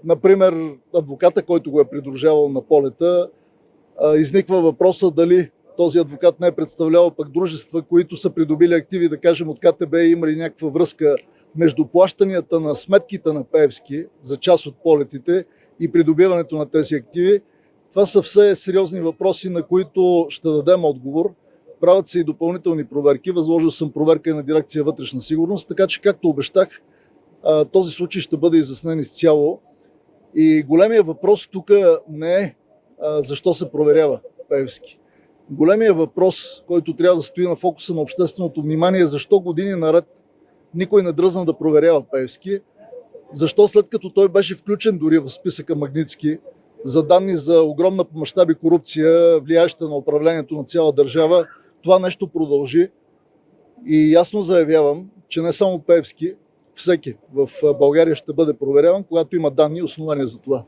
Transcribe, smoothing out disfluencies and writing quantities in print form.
Например, адвоката, който го е придружавал на полета, изниква въпроса дали този адвокат не е представлявал пък дружества, които са придобили активи, да кажем, от КТБ и има ли някаква връзка между плащанията на сметките на Пеевски за част от полетите и придобиването на тези активи. Това са все сериозни въпроси, на които ще дадем отговор. Правят се и допълнителни проверки. Възложил съм проверка и на дирекция вътрешна сигурност, така че, както обещах, този случай ще бъде изяснен изцяло. И големия въпрос тук не е защо се проверява Пеевски. Големия въпрос, който трябва да стои на фокуса на общественото внимание, е защо години наред никой не дръзна да проверява Пеевски. Защо след като той беше включен дори в списъка Магнитски за данни за огромна по мащаби корупция, влияеща на управлението на цяла държава, това нещо продължи. И ясно заявявам, че не само Пеевски, всеки в България ще бъде проверяван, когато има данни и основания за това.